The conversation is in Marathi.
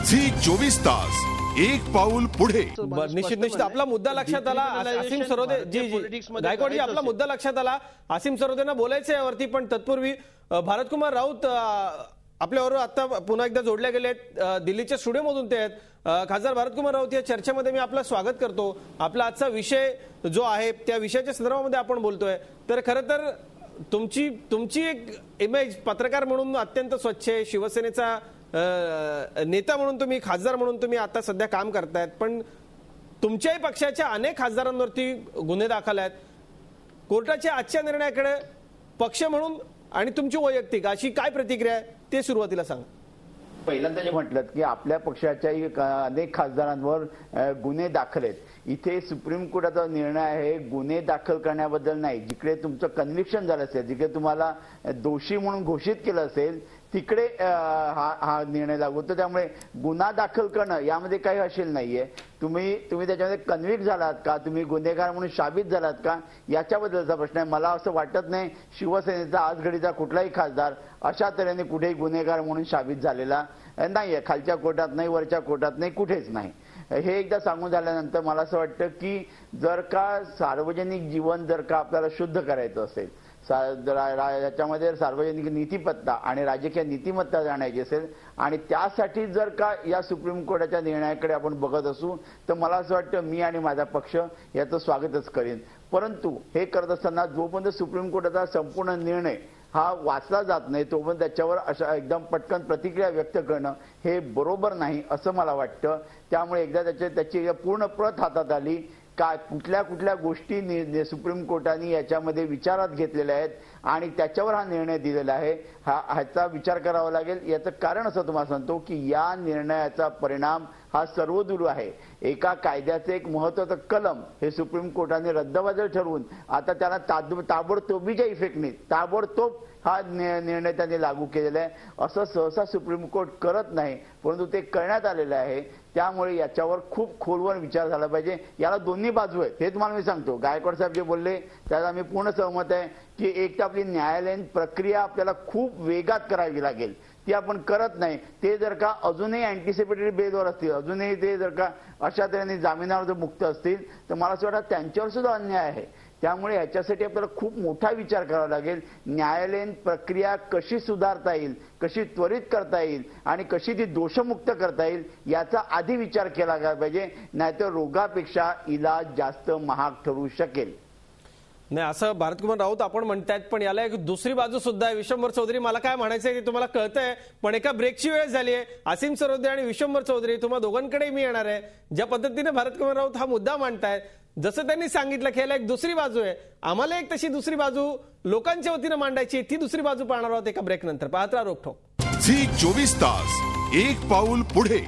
झी 24 तास एक पाऊल पुढे। निश्चित आपला मुद्दा लक्षात आला। असीम सरोदे जी गायकवाड जी आपला मुद्दा लक्षात आला। असीम सरोदेंना बोलायचं यावरती, पण तत्पूर्वी भारतकुमार राऊत आपल्यावर आता पुन्हा एकदा जोडले गेले आहेत। दिल्लीच्या स्टुडिओमधून ते आहेत। खासदार भारतकुमार राऊत या चर्चेमध्ये मी आपलं स्वागत करतो। आपला आजचा विषय जो आहे त्या विषयाच्या संदर्भामध्ये आपण बोलतोय। तर खरं तर तुमची एक इमेज पत्रकार म्हणून अत्यंत स्वच्छ आहे। शिवसेनेचा नेता म्हणून तुम्ही, खासदार म्हणून तुम्ही आता सध्या काम करतायत, पण तुमच्याही पक्षाच्या अनेक खासदारांवरती गुन्हे दाखल आहेत। कोर्टाच्या आजच्या निर्णयाकडे पक्ष म्हणून आणि तुमची वैयक्तिक अशी काय प्रतिक्रिया आहे ते सुरुवातीला सांगा। पहिल्यांदा जे म्हटलं की आपल्या पक्षाच्याही अनेक खासदारांवर गुन्हे दाखल आहेत। इथे सुप्रीम कोर्टाचा निर्णय आहे गुन्हे दाखल करण्याबद्दल नाही। जिकडे तुमचं कन्व्हिक्शन झालं असेल, जिकडे तुम्हाला दोषी म्हणून घोषित केलं असेल, तिकडे हा निर्णय लागू होतो। त्यामुळे गुन्हा दाखल करणं यामध्ये काही असेल नाहीये। तुम्ही त्याच्यामध्ये कन्व्हिक्ट झालात का, तुम्ही गुन्हेगार म्हणून साबित झालात का, याच्याबद्दलचा प्रश्न आहे। मला असं वाटत नाही शिवसेनेचा आजघडीचा कुठलाही खासदार अशा तऱ्हेने कुठेही गुन्हेगार म्हणून साबित झालेला नाहीये। खालच्या कोर्टात नाही, वरच्या कोर्टात नाही, कुठेच नाही। हे एकदा सांगून झाल्यानंतर मला असं वाटतं की जर का सार्वजनिक जीवन जर का आपल्याला शुद्ध करायचं असेल, याच्यामध्ये सार्वजनिक नीतिमत्ता आणि राजकीय नीतिमत्ता जाणायची असेल आणि त्यासाठी जर का या सुप्रीम कोर्टाच्या निर्णयाकडे आपण बघत असू, तर मला असं वाटतं मी आणि माझा पक्ष याचं स्वागतच करेन। परंतु हे करत असताना जोपर्यंत सुप्रीम कोर्टाचा संपूर्ण निर्णय हा वाचला जात नाही तोपर्यंत त्याच्यावर अशा एकदम पटकन प्रतिक्रिया व्यक्त करणं हे बरोबर नाही असं मला वाटतं। त्यामुळे एकदा त्याची पूर्ण प्रत हातात आली का कुठल्या गोष्टी सुप्रीम कोर्टाने याच्यामध्ये विचारात घेतलेल्या आहेत आणि त्याच्यावर हा निर्णय दिलेला आहे, ह्याचा विचार करावा लागेल। याचं कारण असं तुम्हाला सांगतो की या निर्णयाचा परिणाम हा सर्वदूर आहे। एका कायद्याचे एक महत्त्वाचं कलम हे सुप्रीम कोर्टाने रद्दबातल ठरवून आता त्याला ताबडतोबीच्या इफेक्टने ताबडतोब हा निर्णय त्यांनी लागू केलेला आहे। असं सहसा सुप्रीम कोर्ट करत नाही, परंतु ते करण्यात आलेलं आहे। त्यामुळे याच्यावर खूप खोलवर विचार झाला पाहिजे। याला दोन्ही बाजू आहेत हे तुम्हाला मी सांगतो। गायकवाड साहेब जे बोलले त्याला मी पूर्ण सहमत आहे की एक तर आपली न्यायालयीन प्रक्रिया आपल्याला खूप वेगात करावी लागेल, ती आपण करत नाही। ते जर का अजूनही अँटिसिपेटरी बेलवर असतील, अजूनही ते जर का अशा तऱ्हेने जामिनावर मुक्त असतील, तर मला असं वाटतं त्यांच्यावर सुद्धा अन्याय आहे। त्यामुळे याच्यासाठी आपल्याला खूप मोठा विचार करावा लागेल। न्यायालयीन प्रक्रिया कशी सुधारता येईल, कशी त्वरित करता येईल आणि कशी ती दोषमुक्त करता येईल याचा आधी विचार केला गेला पाहिजे, नाहीतर रोगापेक्षा इलाज जास्त महाग ठरू शकेल। नाही असं भारतकुमार राऊत आपण म्हणतायत, पण याला एक दुसरी बाजू सुद्धा आहे। विश्वंभर चौधरी, मला काय म्हणायचं आहे ते तुम्हाला कळतंय, पण एका ब्रेकची वेळ झाली आहे। असीम सरोदे आणि विश्वंभर चौधरी तुम्हा दोघांकडे मी येणार आहे। ज्या पद्धतीने भारतकुमार राऊत हा मुद्दा मांडतायत, जसं त्यांनी सांगितलं की याला एक दुसरी बाजू आहे, आम्हाला एक तशी दुसरी बाजू लोकांच्या वतीने मांडायची, ती दुसरी बाजू पाहणार आहोत एका ब्रेक नंतर। पाहत राहा रोखोक। झी 24 तास एक पाऊल पुढे।